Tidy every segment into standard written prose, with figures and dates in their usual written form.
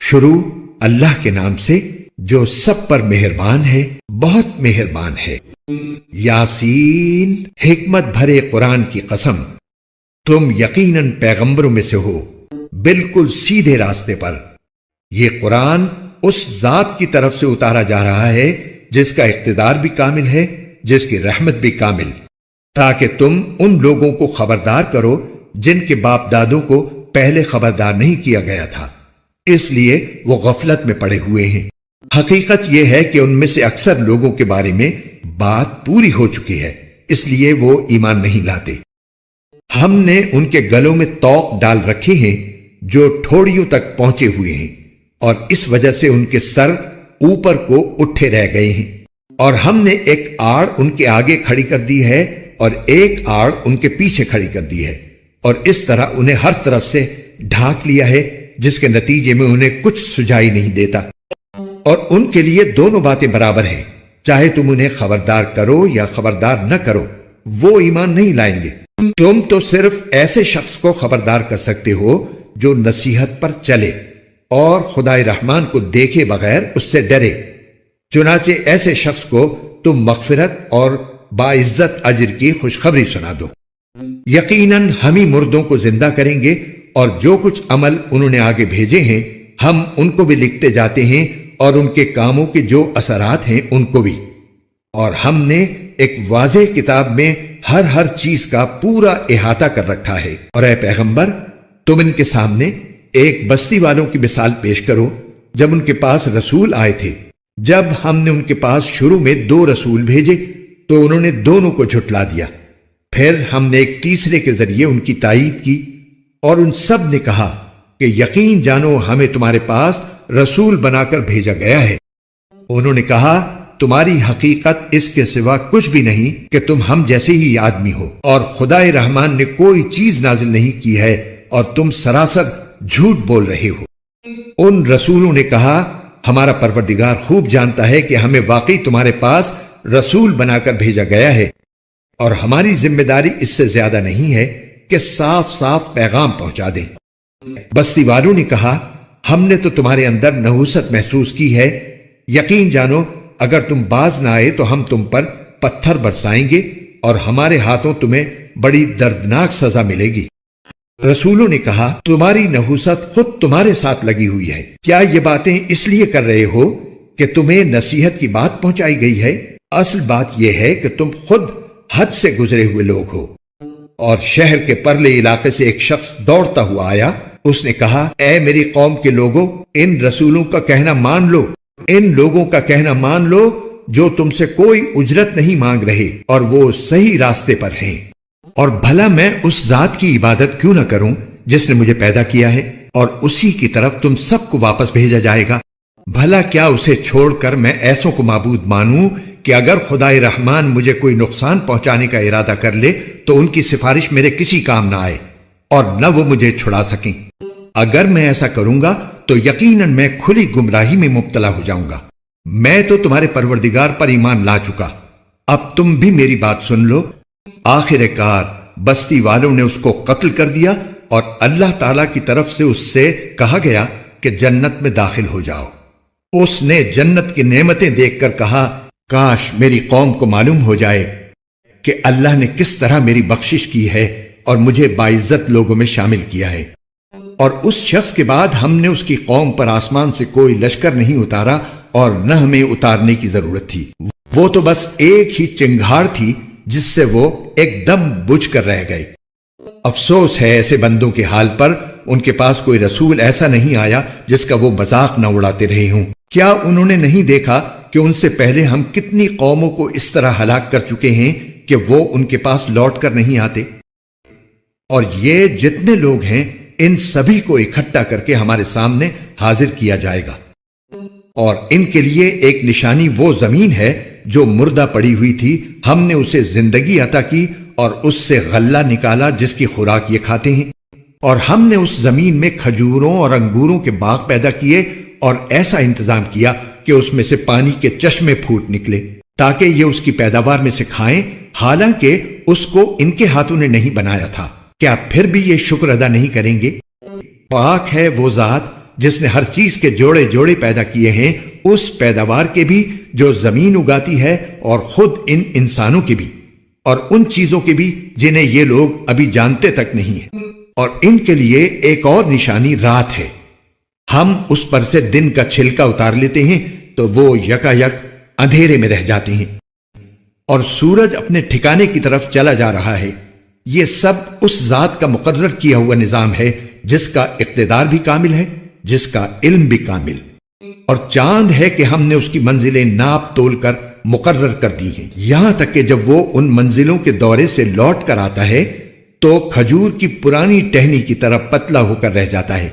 شروع اللہ کے نام سے جو سب پر مہربان ہے، بہت مہربان ہے۔ یاسین، حکمت بھرے قرآن کی قسم، تم یقیناً پیغمبروں میں سے ہو، بالکل سیدھے راستے پر۔ یہ قرآن اس ذات کی طرف سے اتارا جا رہا ہے جس کا اقتدار بھی کامل ہے، جس کی رحمت بھی کامل، تاکہ تم ان لوگوں کو خبردار کرو جن کے باپ دادوں کو پہلے خبردار نہیں کیا گیا تھا، اس لیے وہ غفلت میں پڑے ہوئے ہیں۔ حقیقت یہ ہے کہ ان میں سے اکثر لوگوں کے بارے میں بات پوری ہو چکی ہے، اس لیے وہ ایمان نہیں لاتے۔ ہم نے ان کے گلوں میں طوق ڈال رکھے ہیں جو ٹھوڑیوں تک پہنچے ہوئے ہیں، اور اس وجہ سے ان کے سر اوپر کو اٹھے رہ گئے ہیں، اور ہم نے ایک آڑ ان کے آگے کھڑی کر دی ہے اور ایک آڑ ان کے پیچھے کھڑی کر دی ہے، اور اس طرح انہیں ہر طرف سے ڈھانک لیا ہے، جس کے نتیجے میں انہیں کچھ سجائی نہیں دیتا۔ اور ان کے لیے دونوں باتیں برابر ہیں، چاہے تم انہیں خبردار کرو یا خبردار نہ کرو، وہ ایمان نہیں لائیں گے۔ تم تو صرف ایسے شخص کو خبردار کر سکتے ہو جو نصیحت پر چلے اور خدائے رحمان کو دیکھے بغیر اس سے ڈرے۔ چنانچہ ایسے شخص کو تم مغفرت اور باعزت اجر کی خوشخبری سنا دو۔ یقیناً ہم ہی مردوں کو زندہ کریں گے، اور جو کچھ عمل انہوں نے آگے بھیجے ہیں ہم ان کو بھی لکھتے جاتے ہیں، اور ان کے کاموں کے جو اثرات ہیں ان کو بھی۔ اور ہم نے ایک واضح کتاب میں ہر چیز کا پورا احاطہ کر رکھا ہے۔ اور اے پیغمبر، تم ان کے سامنے ایک بستی والوں کی مثال پیش کرو جب ان کے پاس رسول آئے تھے۔ جب ہم نے ان کے پاس شروع میں 2 رسول بھیجے تو انہوں نے دونوں کو جھٹلا دیا، پھر ہم نے ایک تیسرے کے ذریعے ان کی تائید کی، اور ان سب نے کہا کہ یقین جانو ہمیں تمہارے پاس رسول بنا کر بھیجا گیا ہے۔ انہوں نے کہا تمہاری حقیقت اس کے سوا کچھ بھی نہیں کہ تم ہم جیسے ہی آدمی ہو، اور خدائے رحمان نے کوئی چیز نازل نہیں کی ہے، اور تم سراسر جھوٹ بول رہے ہو۔ ان رسولوں نے کہا ہمارا پروردگار خوب جانتا ہے کہ ہمیں واقعی تمہارے پاس رسول بنا کر بھیجا گیا ہے، اور ہماری ذمہ داری اس سے زیادہ نہیں ہے کہ صاف صاف پیغام پہنچا دیں۔ بستی والوں نے کہا ہم نے تو تمہارے اندر نحوست محسوس کی ہے، یقین جانو اگر تم باز نہ آئے تو ہم تم پر پتھر برسائیں گے، اور ہمارے ہاتھوں تمہیں بڑی دردناک سزا ملے گی۔ رسولوں نے کہا تمہاری نحوست خود تمہارے ساتھ لگی ہوئی ہے، کیا یہ باتیں اس لیے کر رہے ہو کہ تمہیں نصیحت کی بات پہنچائی گئی ہے؟ اصل بات یہ ہے کہ تم خود حد سے گزرے ہوئے لوگ ہو۔ اور شہر کے پرلے علاقے سے ایک شخص دوڑتا ہوا آیا، اس نے کہا اے میری قوم کے لوگوں، ان رسولوں کا کہنا مان لو، ان لوگوں کا کہنا مان لو جو تم سے کوئی اجرت نہیں مانگ رہے اور وہ صحیح راستے پر ہیں۔ اور بھلا میں اس ذات کی عبادت کیوں نہ کروں جس نے مجھے پیدا کیا ہے، اور اسی کی طرف تم سب کو واپس بھیجا جائے گا۔ بھلا کیا اسے چھوڑ کر میں ایسوں کو معبود مانوں کہ اگر خدائے رحمان مجھے کوئی نقصان پہنچانے کا ارادہ کر لے تو ان کی سفارش میرے کسی کام نہ آئے، اور نہ وہ مجھے چھڑا سکیں۔ اگر میں ایسا کروں گا تو یقیناً میں کھلی گمراہی میں مبتلا ہو جاؤں گا۔ میں تو تمہارے پروردگار پر ایمان لا چکا، اب تم بھی میری بات سن لو۔ آخر کار بستی والوں نے اس کو قتل کر دیا، اور اللہ تعالی کی طرف سے اس سے کہا گیا کہ جنت میں داخل ہو جاؤ۔ اس نے جنت کی نعمتیں دیکھ کر کہا کاش میری قوم کو معلوم ہو جائے کہ اللہ نے کس طرح میری بخشش کی ہے اور مجھے باعزت لوگوں میں شامل کیا ہے۔ اور اس شخص کے بعد ہم نے اس کی قوم پر آسمان سے کوئی لشکر نہیں اتارا، اور نہ ہمیں اتارنے کی ضرورت تھی، وہ تو بس ایک ہی چنگھاڑ تھی جس سے وہ ایک دم بجھ کر رہ گئے۔ افسوس ہے ایسے بندوں کے حال پر، ان کے پاس کوئی رسول ایسا نہیں آیا جس کا وہ مذاق نہ اڑاتے رہے ہوں۔ کیا انہوں نے نہیں دیکھا کہ ان سے پہلے ہم کتنی قوموں کو اس طرح ہلاک کر چکے ہیں کہ وہ ان کے پاس لوٹ کر نہیں آتے؟ اور یہ جتنے لوگ ہیں ان سبھی کو اکٹھا کر کے ہمارے سامنے حاضر کیا جائے گا، اور ان کے لیے ایک نشانی وہ زمین ہے جو مردہ پڑی ہوئی تھی، ہم نے اسے زندگی عطا کی اور اس سے غلہ نکالا جس کی خوراک یہ کھاتے ہیں، اور ہم نے اس زمین میں کھجوروں اور انگوروں کے باغ پیدا کیے، اور ایسا انتظام کیا کہ اس میں سے پانی کے چشمے پھوٹ نکلے تاکہ یہ اس کی پیداوار میں سے کھائیں، حالانکہ اس کو ان کے ہاتھوں نے نہیں بنایا تھا۔ کیا پھر بھی یہ شکر ادا نہیں کریں گے؟ پاک ہے وہ ذات جس نے ہر چیز کے جوڑے جوڑے پیدا کیے ہیں، اس پیداوار کے بھی جو زمین اگاتی ہے، اور خود ان انسانوں کے بھی، اور ان چیزوں کے بھی جنہیں یہ لوگ ابھی جانتے تک نہیں ہیں۔ اور ان کے لیے ایک اور نشانی رات ہے، ہم اس پر سے دن کا چھلکا اتار لیتے ہیں تو وہ یکا یک اندھیرے میں رہ جاتے ہیں، اور سورج اپنے ٹھکانے کی طرف چلا جا رہا ہے۔ یہ سب اس ذات کا مقرر کیا ہوا نظام ہے جس کا اقتدار بھی کامل ہے، جس کا علم بھی کامل، اور چاند ہے کہ ہم نے اس کی منزلیں ناپ تول کر مقرر کر دی ہیں، یہاں تک کہ جب وہ ان منزلوں کے دورے سے لوٹ کر آتا ہے تو کھجور کی پرانی ٹہنی کی طرح پتلا ہو کر رہ جاتا ہے۔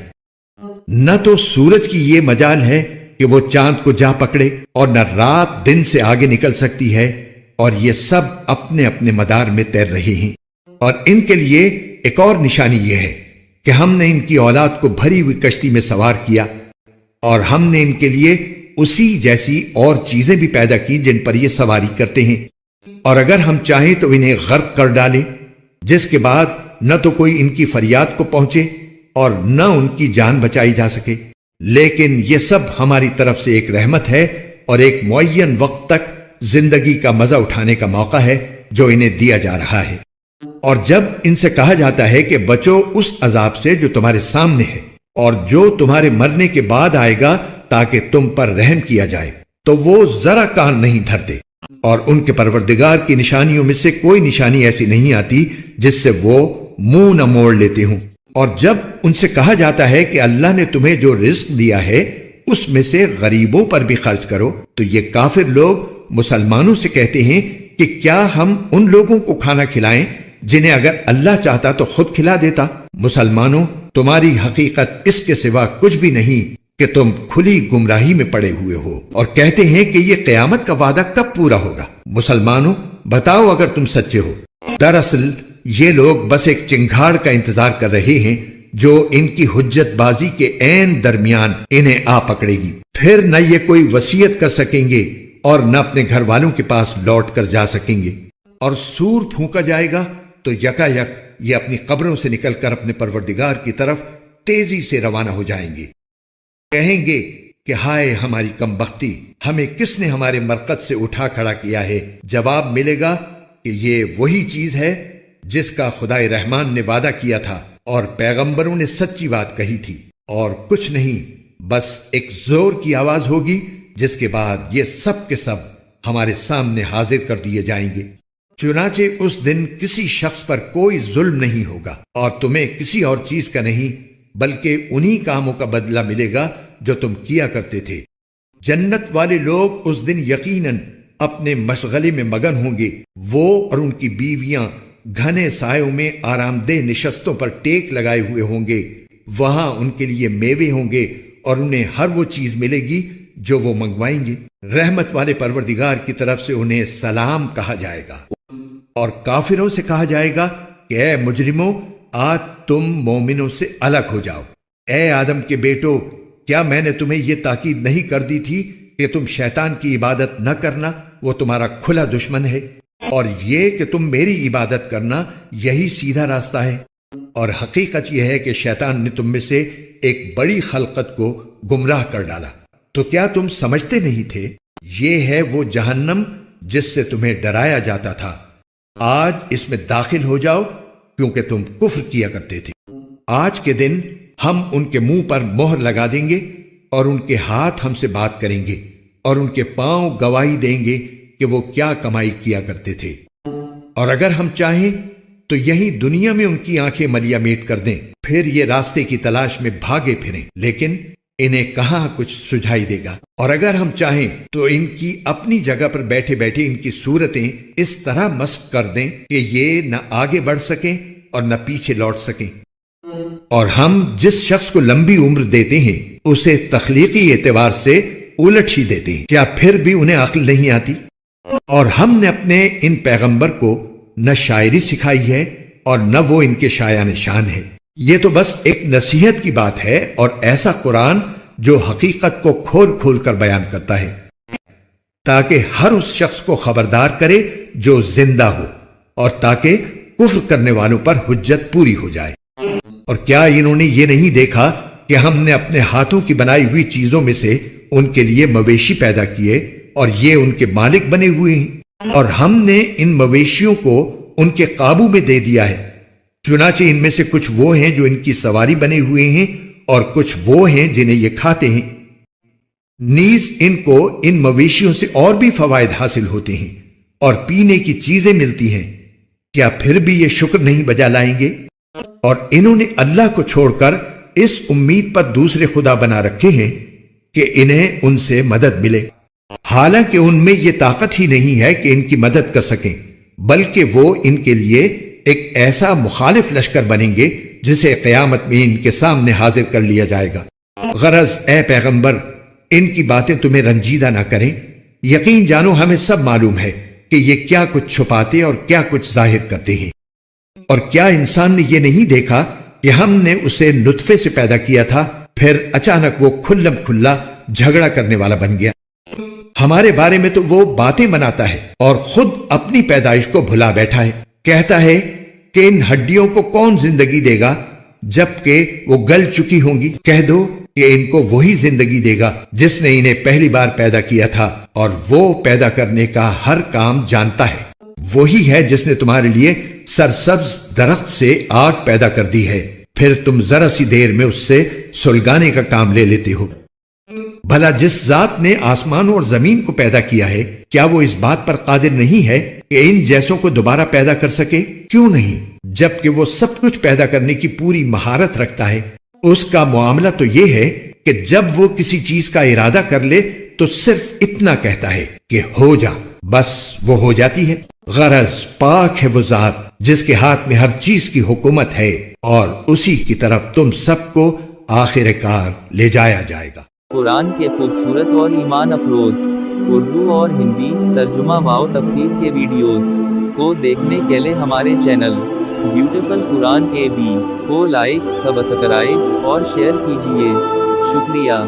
نہ تو سورج کی یہ مجال ہے کہ وہ چاند کو جا پکڑے، اور نہ رات دن سے آگے نکل سکتی ہے، اور یہ سب اپنے اپنے مدار میں تیر رہے ہیں۔ اور ان کے لیے ایک اور نشانی یہ ہے کہ ہم نے ان کی اولاد کو بھری ہوئی کشتی میں سوار کیا، اور ہم نے ان کے لیے اسی جیسی اور چیزیں بھی پیدا کی جن پر یہ سواری کرتے ہیں، اور اگر ہم چاہیں تو انہیں غرق کر ڈالیں، جس کے بعد نہ تو کوئی ان کی فریاد کو پہنچے اور نہ ان کی جان بچائی جا سکے۔ لیکن یہ سب ہماری طرف سے ایک رحمت ہے، اور ایک معین وقت تک زندگی کا مزہ اٹھانے کا موقع ہے جو انہیں دیا جا رہا ہے۔ اور جب ان سے کہا جاتا ہے کہ بچو اس عذاب سے جو تمہارے سامنے ہے اور جو تمہارے مرنے کے بعد آئے گا تاکہ تم پر رحم کیا جائے، تو وہ ذرا کان نہیں دھرتے، اور ان کے پروردگار کی نشانیوں میں سے کوئی نشانی ایسی نہیں آتی جس سے وہ منہ نہ موڑ لیتے ہوں۔ اور جب ان سے کہا جاتا ہے کہ اللہ نے تمہیں جو رزق دیا ہے اس میں سے غریبوں پر بھی خرچ کرو، تو یہ کافر لوگ مسلمانوں سے کہتے ہیں کہ کیا ہم ان لوگوں کو کھانا کھلائیں جنہیں اگر اللہ چاہتا تو خود کھلا دیتا۔ مسلمانوں، تمہاری حقیقت اس کے سوا کچھ بھی نہیں کہ تم کھلی گمراہی میں پڑے ہوئے ہو، اور کہتے ہیں کہ یہ قیامت کا وعدہ کب پورا ہوگا۔ مسلمانوں، بتاؤ اگر تم سچے ہو۔ دراصل یہ لوگ بس ایک چنگھاڑ کا انتظار کر رہے ہیں جو ان کی حجت بازی کے عین درمیان انہیں آ پکڑے گی، پھر نہ یہ کوئی وصیت کر سکیں گے اور نہ اپنے گھر والوں کے پاس لوٹ کر جا سکیں گے۔ اور سور پھونکا جائے گا تو یکا یک یہ اپنی قبروں سے نکل کر اپنے پروردگار کی طرف تیزی سے روانہ ہو جائیں گے، کہیں گے کہ ہائے ہماری کم بختی، ہمیں کس نے ہمارے مرقد سے اٹھا کھڑا کیا ہے۔ جواب ملے گا کہ یہ وہی چیز ہے جس کا خدائے رحمان نے وعدہ کیا تھا اور پیغمبروں نے سچی بات کہی تھی، اور کچھ نہیں، بس ایک زور کی آواز ہوگی جس کے بعد یہ سب کے سب ہمارے سامنے حاضر کر دیے جائیں گے۔ چنانچہ اس دن کسی شخص پر کوئی ظلم نہیں ہوگا، اور تمہیں کسی اور چیز کا نہیں بلکہ انہی کاموں کا بدلہ ملے گا جو تم کیا کرتے تھے۔ جنت والے لوگ اس دن یقیناً اپنے مشغلے میں مگن ہوں گے، وہ اور ان کی بیویاں گھنے سایوں میں آرام دہ نشستوں پر ٹیک لگائے ہوئے ہوں گے، وہاں ان کے لیے میوے ہوں گے اور انہیں ہر وہ چیز ملے گی جو وہ منگوائیں گے۔ رحمت والے پروردگار کی طرف سے انہیں سلام کہا جائے گا، اور کافروں سے کہا جائے گا کہ اے مجرموں، آج تم مومنوں سے الگ ہو جاؤ۔ اے آدم کے بیٹو، کیا میں نے تمہیں یہ تاکید نہیں کر دی تھی کہ تم شیطان کی عبادت نہ کرنا، وہ تمہارا کھلا دشمن ہے، اور یہ کہ تم میری عبادت کرنا، یہی سیدھا راستہ ہے۔ اور حقیقت یہ ہے کہ شیطان نے تم میں سے ایک بڑی خلقت کو گمراہ کر ڈالا۔ تو کیا تم سمجھتے نہیں تھے؟ یہ ہے وہ جہنم جس سے تمہیں ڈرایا جاتا تھا، آج اس میں داخل ہو جاؤ کیونکہ تم کفر کیا کرتے تھے۔ آج کے دن ہم ان کے منہ پر مہر لگا دیں گے، اور ان کے ہاتھ ہم سے بات کریں گے، اور ان کے پاؤں گواہی دیں گے کہ وہ کیا کمائی کیا کرتے تھے۔ اور اگر ہم چاہیں تو یہی دنیا میں ان کی آنکھیں ملیا میٹ کر دیں، پھر یہ راستے کی تلاش میں بھاگے پھریں، لیکن انہیں کہاں کچھ سجھائی دے گا۔ اور اگر ہم چاہیں تو ان کی اپنی جگہ پر بیٹھے بیٹھے ان کی صورتیں اس طرح مسخ کر دیں کہ یہ نہ آگے بڑھ سکیں اور نہ پیچھے لوٹ سکیں۔ اور ہم جس شخص کو لمبی عمر دیتے ہیں اسے تخلیقی اعتبار سے الٹ ہی دیتے ہیں، کیا پھر بھی انہیں عقل نہیں آتی؟ اور ہم نے اپنے ان پیغمبر کو نہ شاعری سکھائی ہے اور نہ وہ ان کے شایان شان ہے، یہ تو بس ایک نصیحت کی بات ہے، اور ایسا قرآن جو حقیقت کو کھول کھول کر بیان کرتا ہے تاکہ ہر اس شخص کو خبردار کرے جو زندہ ہو، اور تاکہ کفر کرنے والوں پر حجت پوری ہو جائے۔ اور کیا انہوں نے یہ نہیں دیکھا کہ ہم نے اپنے ہاتھوں کی بنائی ہوئی چیزوں میں سے ان کے لیے مویشی پیدا کیے اور یہ ان کے مالک بنے ہوئے ہیں، اور ہم نے ان مویشیوں کو ان کے قابو میں دے دیا ہے۔ چنانچہ ان میں سے کچھ وہ ہیں جو ان کی سواری بنے ہوئے ہیں اور کچھ وہ ہیں جنہیں یہ کھاتے ہیں۔ نیز ان کو ان مویشیوں سے اور بھی فوائد حاصل ہوتے ہیں اور پینے کی چیزیں ملتی ہیں، کیا پھر بھی یہ شکر نہیں بجا لائیں گے؟ اور انہوں نے اللہ کو چھوڑ کر اس امید پر دوسرے خدا بنا رکھے ہیں کہ انہیں ان سے مدد ملے، حالانکہ ان میں یہ طاقت ہی نہیں ہے کہ ان کی مدد کر سکیں، بلکہ وہ ان کے لیے ایک ایسا مخالف لشکر بنیں گے جسے قیامت میں ان کے سامنے حاضر کر لیا جائے گا۔ غرض اے پیغمبر، ان کی باتیں تمہیں رنجیدہ نہ کریں، یقین جانو ہمیں سب معلوم ہے کہ یہ کیا کچھ چھپاتے اور کیا کچھ ظاہر کرتے ہیں۔ اور کیا انسان نے یہ نہیں دیکھا کہ ہم نے اسے نطفے سے پیدا کیا تھا، پھر اچانک وہ کھلم کھلا جھگڑا کرنے والا بن گیا؟ ہمارے بارے میں تو وہ باتیں بناتا ہے اور خود اپنی پیدائش کو بھلا بیٹھا ہے۔ کہتا ہے کہ ان ہڈیوں کو کون زندگی دے گا جبکہ وہ گل چکی ہوں گی؟ کہہ دو کہ ان کو وہی زندگی دے گا جس نے انہیں پہلی بار پیدا کیا تھا، اور وہ پیدا کرنے کا ہر کام جانتا ہے۔ وہی ہے جس نے تمہارے لیے سرسبز درخت سے آگ پیدا کر دی ہے، پھر تم ذرا سی دیر میں اس سے سلگانے کا کام لے لیتے ہو۔ بھلا جس ذات نے آسمانوں اور زمین کو پیدا کیا ہے، کیا وہ اس بات پر قادر نہیں ہے کہ ان جیسوں کو دوبارہ پیدا کر سکے؟ کیوں نہیں، جبکہ وہ سب کچھ پیدا کرنے کی پوری مہارت رکھتا ہے۔ اس کا معاملہ تو یہ ہے کہ جب وہ کسی چیز کا ارادہ کر لے تو صرف اتنا کہتا ہے کہ ہو جا، بس وہ ہو جاتی ہے۔ غرض پاک ہے وہ ذات جس کے ہاتھ میں ہر چیز کی حکومت ہے، اور اسی کی طرف تم سب کو آخر کار لے جایا جائے گا۔ قرآن کے خوبصورت اور ایمان افروز اردو اور ہندی ترجمہ و تفسیر کے ویڈیوز کو دیکھنے کے لیے ہمارے چینل بیوٹیفل قرآن AB کو لائک، سبسکرائب اور شیئر کیجیے۔ شکریہ۔